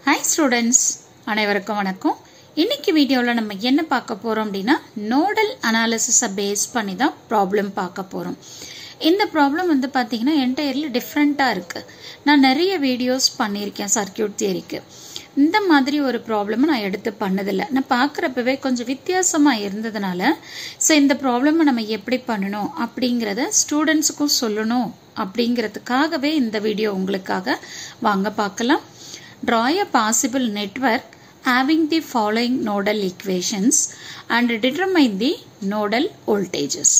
Hi students, அனைவருக்கும் வணக்கம். இன்னைக்கு வீடியோல நம்ம என்ன பார்க்க போறோம் அப்படினா நோடல் அனாலிசிஸை பேஸ் பண்ணி தான் ப்ராப்ளம் பார்க்க போறோம். இந்த ப்ராப்ளம் வந்து பாத்தீங்கன்னா என்டையர்லி டிஃபரண்டா இருக்கு. நான் நிறைய வீடியோஸ் பண்ணியிருக்கேன் சர்க்யூட் தியரிக்கு. இந்த மாதிரி ஒரு ப்ராப்ளம் நான் எடுத்து பண்ணதில்லை. நான் பார்க்குறப்பவே கொஞ்சம் வித்தியாசமா இருந்ததுனால இந்த ப்ராப்ளமை நம்ம எப்படி பண்ணணும் அப்படிங்கிறத ஸ்டூடெண்ட்ஸுக்கும் சொல்லணும் அப்படிங்கிறதுக்காகவே இந்த வீடியோ உங்களுக்காக வாங்க பார்க்கலாம். Draw a possible network having the following nodal equations and determine the nodal voltages.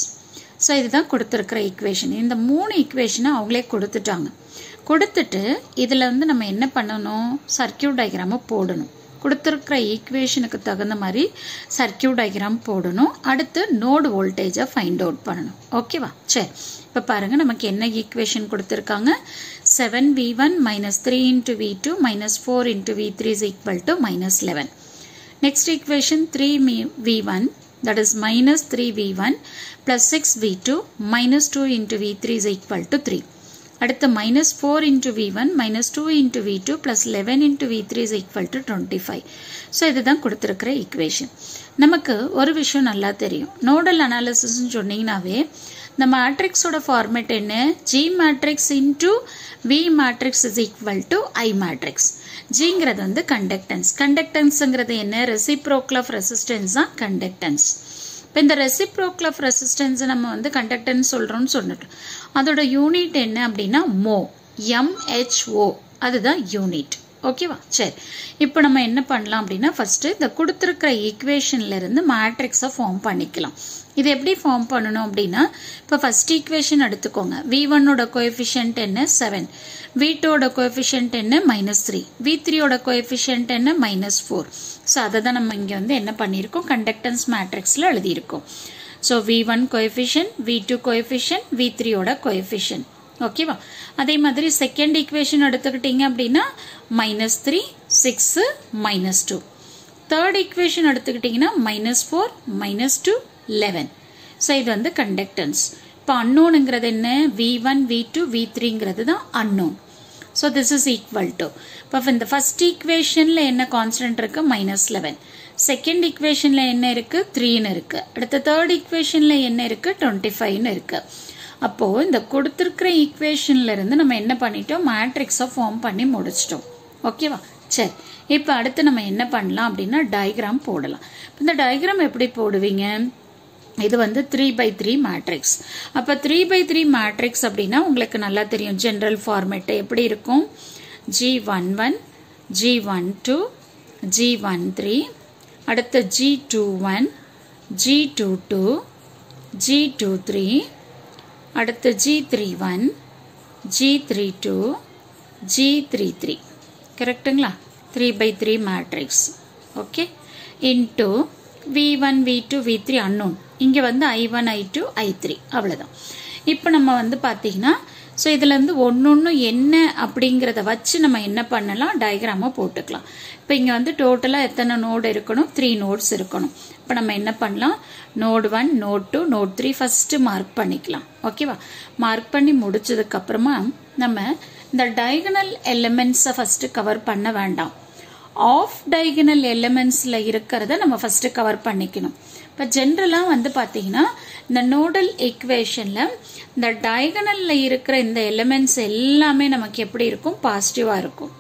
So, இதுதான் கொடுத்திருக்கிற equation. இந்த மூணு equation அவங்களே கொடுத்துட்டாங்க. கொடுத்துட்டு இதில் வந்து நம்ம என்ன பண்ணணும்? சர்க்யூட் டயக்ராமை போடணும். கொடுத்திருக்கிற ஈக்குவேஷனுக்கு தகுந்த மாதிரி சர்க்யூட் டயக்ராம் போடணும். அடுத்து நோடு வோல்டேஜை ஃபைண்ட் அவுட் பண்ணணும். ஓகேவா? சரி, இப்போ பாருங்க நமக்கு என்ன ஈக்குவேஷன் கொடுத்துருக்காங்க. 7v1 minus 3 into v2 minus 4 into v3 is equal to minus 11. Next equation 3v1 that is minus 3v1 plus 6v2 minus 2 into v3 is equal to 3. அடுத்து minus 4 into v1 minus 2 into v2 plus 11 into v3 is equal to 25. So இதுதான் கொடுத்திருக்கிற equation. நமக்கு ஒரு விஷயம் நல்லா தெரியும். Nodal analysis சொன்னீங்கன்னாவே இந்த மேட்ரிக்ஸோட format என்ன? G matrix into V matrix is equal to I matrix. Gங்கிறது வந்து கண்டக்டன்ஸ். கண்டக்டன்ஸ்ங்கிறது என்ன? ரெசிப்ரோக்கல் ஆஃப் ரெசிஸ்டன்ஸ் தான் கண்டக்டன்ஸ். இப்போ இந்த ரெசிப்ரோக்கல் ஆஃப் ரெசிஸ்டன்ஸ் நம்ம வந்து கண்டக்டன்ஸ் சொல்றோம்னு சொன்னோம். அதோட யூனிட் என்ன அப்படின்னா மோ, MHO, அதுதான் யூனிட். ஓகேவா? சரி, இப்போ நம்ம என்ன பண்ணலாம் அப்படின்னா ஃபர்ஸ்ட் இந்த கொடுத்துருக்கிற ஈக்குவேஷன்ல இருந்து மேட்ரிக்ஸை ஃபார்ம் பண்ணிக்கலாம். இது எப்படி ஃபார்ம் பண்ணணும் அப்படின்னா இப்போ ஃபர்ஸ்ட் ஈக்குவேஷன் எடுத்துக்கோங்க. V1ஓட கோஎஃபிஷியன்ட் என்ன? 7. V2ஓட கோஎஃபிஷியன்ட் என்ன? -3. V3ஓட கோஎஃபிஷியன்ட் என்ன? -4. ஸோ அதை தான் நம்ம இங்கே வந்து என்ன பண்ணியிருக்கோம்? கண்டக்டன்ஸ் மேட்ரிக்ஸில் எழுதியிருக்கோம். So V1 coefficient, V2 coefficient, V3ஓட கோஎஃபிஷியன்ட். ஓகேவா? அதே மாதிரி செகண்ட் ஈக்குவேஷன் எடுத்துக்கிட்டீங்க அப்படின்னா -3, 6, -2. தேர்ட் ஈக்குவேஷன் எடுத்துக்கிட்டீங்கன்னா -4, -2, 11. ஸோ இது வந்து கண்டக்டன்ஸ். இப்போ அன்னோனுங்கிறது என்ன? V1, V2, V3ங்கிறது தான் unknown. So this is equal to இப்போ இந்த ஃபர்ஸ்ட் ஈக்குவேஷன்ல என்ன கான்ஸ்டன்ட் இருக்கு? -11. செகண்ட் ஈக்குவேஷன்ல என்ன இருக்கு? 3ன்னு இருக்கு. அடுத்த தேர்ட் ஈக்குவேஷன்ல என்ன இருக்கு? 25ன்னு இருக்கு. அப்போ இந்த கொடுத்திருக்கிற ஈக்குவேஷன்ல இருந்து நம்ம என்ன பண்ணிட்டோம்? மேட்ரிக்ஸை ஃபார்ம் பண்ணி முடிச்சிட்டோம். ஓகேவா? சரி, இப்போ அடுத்து நம்ம என்ன பண்ணலாம் அப்படின்னா டயக்ராம் போடலாம். இந்த டயக்ராம் எப்படி போடுவீங்க? இது வந்து 3x3 மேட்ரிக்ஸ். அப்போ 3x3 மேட்ரிக்ஸ் அப்படின்னா உங்களுக்கு நல்லா தெரியும். ஜெனரல் ஃபார்மேட் எப்படி இருக்கும்? G11, G12, G13, அடுத்து G21, G22, G23, அடுத்து G31, G32, G33. கரெக்ட்டுங்களா? 3x3 matrix. Okay, into V1, V2, V3 unknown. இங்கே வந்து I1, I2, I3 அவ்வளோதான். இப்போ நம்ம வந்து பார்த்தீங்கன்னா ஸோ இதுல இருந்து ஒன்னொன்னு என்ன அப்படிங்கிறத வச்சு நம்ம என்ன பண்ணலாம்? டயக்ராமை போட்டுக்கலாம். இப்போ இங்கே வந்து டோட்டலாக எத்தனை நோடு இருக்கணும்? 3 நோட்ஸ் இருக்கணும். இப்போ நம்ம என்ன பண்ணலாம்? Node 1, node 2, node 3 first mark பண்ணிக்கலாம். ஓகேவா? மார்க் பண்ணி முடிச்சதுக்கு அப்புறமா நம்ம இந்த டயகனல் எலிமெண்ட்ஸை ஃபர்ஸ்ட் கவர் பண்ண வேண்டாம். ஆஃப் டயகனல் எலிமெண்ட்ஸ்ல இருக்கிறத நம்ம ஃபர்ஸ்ட் கவர் பண்ணிக்கணும். இப்போ ஜென்ரலா வந்து பாத்தீங்கன்னா இந்த நோடல் ஈக்குவேஷன்ல இந்த டயகனல்ல இருக்கிற இந்த எலிமெண்ட்ஸ் எல்லாமே நமக்கு எப்படி இருக்கும்? பாசிட்டிவா இருக்கும்.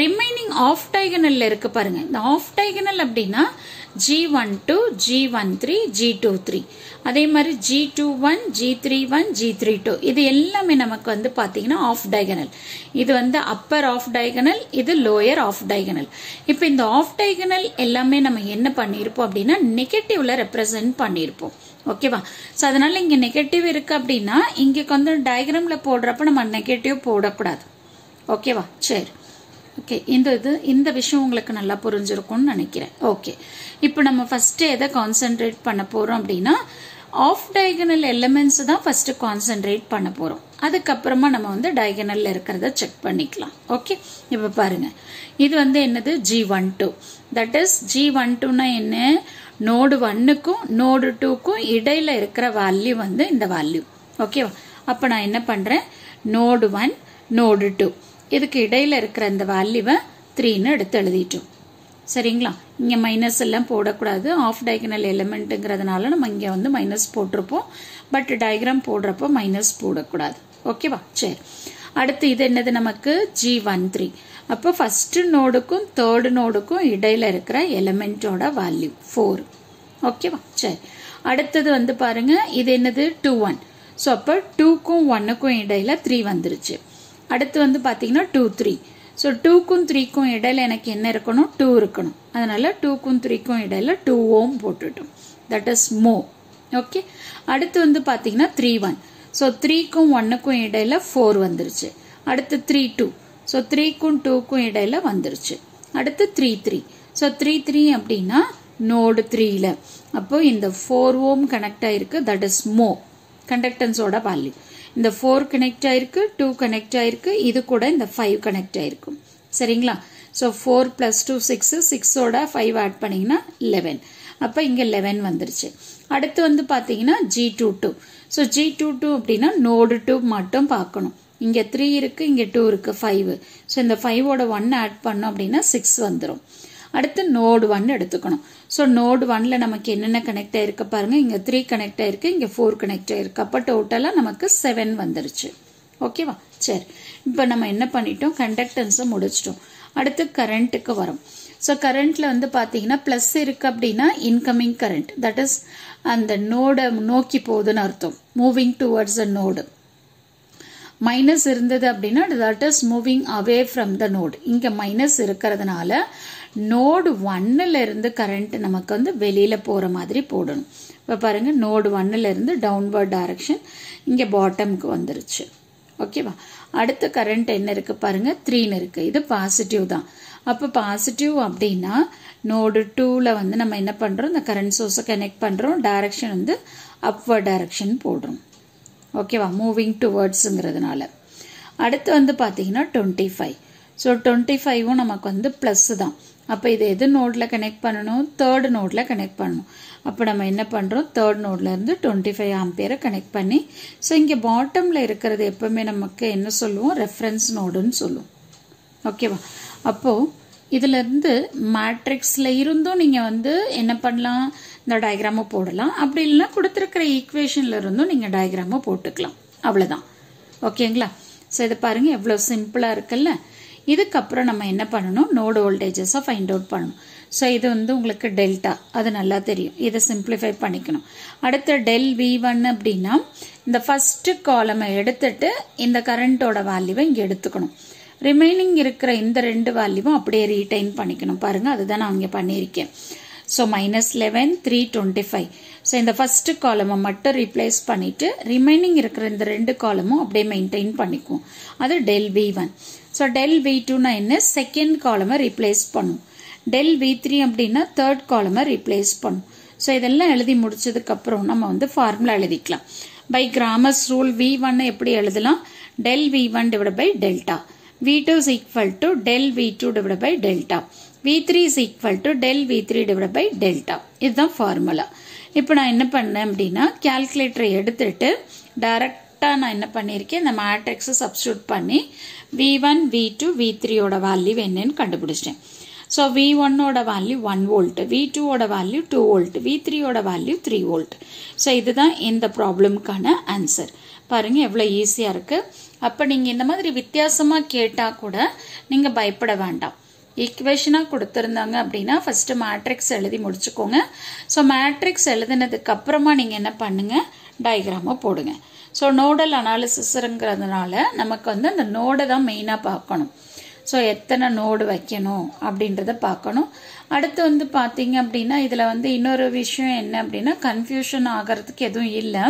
ரிமைனிங் ஆஃப் டயகனல்ல இருக்கு பாருங்க. இந்த ஆஃப் டயகனல் அப்படின்னா G12, G13, G23, அதே மாதிரி G21, G31, G32, இது எல்லாமே நமக்கு வந்து பாத்தீங்கன்னா ஆஃப் டயகனல். இது வந்து அப்பர் ஆஃப் டயகனல், இது லோயர் ஆஃப் டயகனல். இப்போ இந்த ஆஃப் டயகனல் எல்லாமே நம்ம என்ன பண்ணிருப்போம் அப்படின்னா நெகட்டிவ்ல ரெப்ரசென்ட் பண்ணிருப்போம். ஓகேவா? ஸோ அதனால இங்க நெகட்டிவ் இருக்கு அப்படின்னா இங்க வந்து டயக்ராம்ல போடுறப்ப நம்ம நெகட்டிவ் போடக்கூடாது. ஓகேவா? சரி, ஓகே, இந்த விஷயம் உங்களுக்கு நல்லா புரிஞ்சிருக்கும்னு நினைக்கிறேன். ஓகே, இப்போ நம்ம ஃபர்ஸ்ட் எதை கான்சென்ட்ரேட் பண்ண போறோம் அப்படின்னா ஆஃப் டயகனல் எலிமெண்ட்ஸ் தான் ஃபர்ஸ்ட் கான்சென்ட்ரேட் பண்ண போறோம். அதுக்கப்புறமா நம்ம வந்து டயகனல்ல இருக்கிறத செக் பண்ணிக்கலாம். ஓகே, இப்போ பாருங்க, இது வந்து என்னது? G12. தட் இஸ் G12னா என்ன? நோடு 1க்கும் நோடு 2க்கும் இடையில இருக்கிற வேல்யூ வந்து இந்த வேல்யூ. ஓகேவா? அப்ப நான் என்ன பண்றேன்? நோடு 1, நோடு 2 இதுக்கு இடையில இருக்கிற இந்த வேல்யூவை 3ன்னு எடுத்து எழுதிட்டோம். சரிங்களா? இங்கே மைனஸ் எல்லாம் போடக்கூடாது. ஆஃப் டயகனல் எலிமெண்ட்டுங்கிறதுனால நம்ம இங்கே வந்து மைனஸ் போட்டிருப்போம். பட் டயக்ராம் போடுறப்போ மைனஸ் போடக்கூடாது. ஓகேவா? சரி, அடுத்து இது என்னது நமக்கு G13. அப்போ ஃபர்ஸ்ட் நோடுக்கும் தேர்ட் நோடுக்கும் இடையில இருக்கிற எலிமெண்டோட வேல்யூ 4. ஓகேவா? சரி, அடுத்தது வந்து பாருங்க, இது என்னது 2 1. ஸோ அப்போ 2க்கும் 1க்கும் இடையில 3 வந்துருச்சு. அடுத்து வந்து பார்த்தீங்கன்னா 2 3. ஸோ 2க்கும் 3க்கும் இடையில எனக்கு என்ன இருக்கணும்? 2 இருக்கணும். அதனால 2க்கும் 3க்கும் இடையில 2 ஓம் போட்டுட்டோம். தட் இஸ் மோ. ஓகே, அடுத்து வந்து பார்த்தீங்கன்னா 3 1. ஸோ 3க்கும் 1க்கும் இடையில 4 வந்துருச்சு. அடுத்து 3 2. ஸோ 3க்கும் 2க்கும் இடையில வந்துருச்சு. அடுத்து 3 3. ஸோ 3 3 அப்படின்னா நோடு 3ல. அப்போ இந்த 4 ஓம் கனெக்ட் ஆயிருக்கு. தட் இஸ் மோ கண்டக்டன்ஸோட வேல்யூ. இந்த 4 கனெக்ட் ஆயிருக்கு, 2 கனெக்ட் ஆயிருக்கு, இது கூட இந்த 5 கனெக்ட் ஆயிருக்கும். சரிங்களா? ஸோ 4 + 2 6, 6ஓட 5 ஆட் பண்ணீங்கன்னா 11. அப்போ இங்கே 11 வந்துருச்சு. அடுத்து வந்து பார்த்தீங்கன்னா G22. ஸோ G22 அப்படின்னா நோடு 2 மட்டும் பார்க்கணும். இங்கே 3 இருக்கு, இங்கே 2 இருக்கு, 5. ஸோ இந்த 5ஓட 1 ஆட் பண்ணோம் அப்படின்னா 6 வந்துடும். அடுத்து நோடு 1 எடுத்துக்கணும். ஸோ நோடு 1ல நமக்கு என்னென்ன கனெக்ட் ஆயிருக்கு பாருங்க. இங்கே 3 கனெக்ட் ஆயிருக்கு, இங்கே 4 கனெக்ட் ஆயிருக்கு. அப்போ டோட்டலாக நமக்கு 7 வந்துருச்சு. ஓகேவா? சரி, இப்போ நம்ம என்ன பண்ணிட்டோம்? கண்டக்டன்ஸை முடிச்சிட்டோம். அடுத்து கரண்ட்டுக்கு வரும். ஸோ கரண்ட்ல வந்து பார்த்தீங்கன்னா ப்ளஸ் இருக்கு அப்படின்னா இன்கமிங் கரண்ட், தட் இஸ் அந்த நோடை நோக்கி போகுதுன்னு அர்த்தம், moving towards a node. Minus இருந்தது அப்படின்னா that is moving away from the node. இங்கே மைனஸ் இருக்கிறதுனால நோடு 1ல இருந்து கரண்ட் நமக்கு வந்து வெளியில போற மாதிரி போடணும். இப்போ பாருங்க, நோடு 1ல இருந்து டவுன்வர்ட் டைரக்ஷன் இங்கே பாட்டம்க்கு வந்துருச்சு. ஓகேவா? அடுத்த கரண்ட் என்ன இருக்கு பாருங்க, 3ன்னு இருக்கு. இது பாசிட்டிவ் தான். அப்போ பாசிட்டிவ் அப்படின்னா நோடு 2ல வந்து நம்ம என்ன பண்றோம்? இந்த கரண்ட் சோர்ஸை கனெக்ட் பண்றோம். டைரக்ஷன் வந்து அப்வர்ட் டைரக்ஷன் போடுறோம். ஓகேவா? மூவிங் டுவர்ட்ஸ்ங்கிறதுனால. அடுத்து வந்து பார்த்தீங்கன்னா 25. ஸோ 25ம் நமக்கு வந்து ப்ளஸ் தான். அப்போ இது எது நோடில் கனெக்ட் பண்ணணும்? தேர்ட் நோடில் கனெக்ட் பண்ணணும். அப்போ நம்ம என்ன பண்ணுறோம்? தேர்ட் நோட்ல இருந்து 25 ஆம்பியரை கனெக்ட் பண்ணி, ஸோ இங்கே பாட்டமில் இருக்கிறது எப்பவுமே நமக்கு என்ன சொல்லுவோம்? ரெஃபரன்ஸ் நோடுன்னு சொல்லுவோம். ஓகேவா? அப்போது இதுல இருந்து மேட்ரிக்ஸ்ல இருந்தும் நீங்க வந்து என்ன பண்ணலாம்? இந்த டயக்ராமை போடலாம். அப்படி இல்லைன்னா கொடுத்துருக்கிற ஈக்குவேஷன்ல இருந்தும் நீங்க டயக்ராமை போட்டுக்கலாம். அவ்வளவுதான். ஓகேங்களா? ஸோ இதை பாருங்க, எவ்வளோ சிம்பிளா இருக்குல்ல. இதுக்கப்புறம் நம்ம என்ன பண்ணணும்? நோடு வோல்டேஜஸை ஃபைண்ட் அவுட் பண்ணணும். ஸோ இது வந்து உங்களுக்கு டெல்டா, அது நல்லா தெரியும். இதை சிம்பிளிஃபை பண்ணிக்கணும். அடுத்து டெல் V1 அப்படின்னா இந்த ஃபர்ஸ்ட் காலமை எடுத்துட்டு இந்த கரண்டோட வேல்யூவை இங்கே எடுத்துக்கணும். ரிமைனிங் இருக்கிற இந்த 2 வேல்யூவும் அப்படியே ரீடைன் பண்ணிக்கணும். பாருங்க, அதுதான் நான் இங்கே பண்ணியிருக்கேன். ஸோ -11 325. ஸோ இந்த ஃபர்ஸ்ட் காலமை மட்டும் ரீப்ளேஸ் பண்ணிட்டு ரிமைனிங் இருக்கிற இந்த 2 காலமும் அப்படியே மெயின்டைன் பண்ணிக்குவோம். அது டெல் V1. ஸோ டெல் V2னா என்ன? செகண்ட் காலமை ரீப்ளேஸ் பண்ணும். டெல் V3 அப்படின்னா தேர்ட் காலமை ரீப்ளேஸ் பண்ணும். ஸோ இதெல்லாம் எழுதி முடிச்சதுக்கு அப்புறம் நம்ம வந்து ஃபார்முலா எழுதிக்கலாம். பை கிராமர்ஸ் ரூல் V1 எப்படி எழுதலாம்? Del V1 divide by delta. V2 is equal to del V2 divided by delta. V3 is equal to del V3 divided by delta. இதுதான் ஃபார்முலா. இப்போ நான் என்ன பண்ணேன் அப்படின்னா கால்குலேட்டரை எடுத்துட்டு டைரக்டா நான் என்ன பண்ணியிருக்கேன்? இந்த மேட்ரிக்ஸை சப்ஸ்டியூட் பண்ணி V1 V2 V3 ஓட வேல்யூ என்னன்னு கண்டுபிடிச்சிட்டேன். ஸோ V1 ஓட வேல்யூ 1 வோல்ட், V2 ஓட வேல்யூ 2 வோல்ட், V3 ஓட வேல்யூ 3 வோல்ட். ஸோ இதுதான் இந்த ப்ராப்ளம்கான ஆன்சர். பாருங்க எவ்வளோ ஈஸியா இருக்கு. அப்ப நீங்க இந்த மாதிரி வித்தியாசமா கேட்டா கூட நீங்க பயப்பட வேண்டாம். ஈக்குவேஷனா கொடுத்திருந்தாங்க அப்படின்னா ஃபர்ஸ்ட் மேட்ரிக்ஸ் எழுதி முடிச்சுக்கோங்க. ஸோ மேட்ரிக்ஸ் எழுதினதுக்கு அப்புறமா நீங்க என்ன பண்ணுங்க? டயக்ராமை போடுங்க. ஸோ நோடல் அனாலிசிஸ்ங்கிறதுனால நமக்கு வந்து அந்த நோடை தான் மெயினா பார்க்கணும். ஸோ எத்தனை நோடு வைக்கணும் அப்படின்றத பார்க்கணும். அடுத்து வந்து பார்த்தீங்க அப்படின்னா இதுல வந்து இன்னொரு விஷயம் என்ன அப்படின்னா கன்ஃபியூஷன் ஆகிறதுக்கு எதுவும் இல்லை.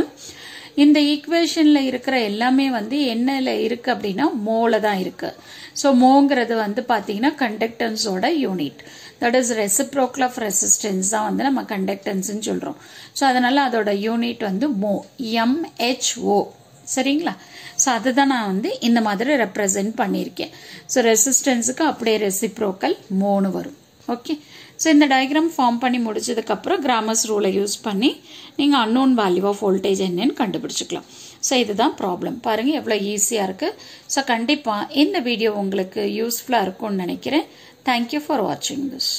இந்த ஈக்குவேஷன்ல இருக்கிற எல்லாமே வந்து என்னல இருக்கு அப்படின்னா மோல தான் இருக்கு. ஸோ மோங்கிறது வந்து பாத்தீங்கன்னா கண்டக்டன்ஸோட unit, that is reciprocal of resistance தான் வந்து நம்ம கண்டக்டன்ஸ்ன்னு சொல்றோம். ஸோ அதனால அதோட யூனிட் வந்து மோ, MHO. சரிங்களா? ஸோ அதுதான் நான் வந்து இந்த மாதிரி ரெப்ரசென்ட் பண்ணியிருக்கேன். ஸோ ரெசிஸ்டன்ஸுக்கு அப்படியே ரெசிப்ரோக்கல் மோன்னு வரும். ஓகே. ஸோ இந்த டயக்ராம் ஃபார்ம் பண்ணி முடிச்சதுக்கு அப்புறம் கிராமர்ஸ் ரூலை யூஸ் பண்ணி நீங்க அன்னோன் வேல்யூ ஆஃப் வோல்டேஜ் என்னன்னு கண்டுபிடிச்சுக்கலாம். ஸோ இதுதான் ப்ராப்ளம். பாருங்கள் எவ்வளோ ஈஸியாக இருக்குது. ஸோ கண்டிப்பாக இந்த வீடியோ உங்களுக்கு யூஸ்ஃபுல்லாக இருக்கும்னு நினைக்கிறேன். தேங்க்யூ ஃபார் வாட்சிங் திஸ்.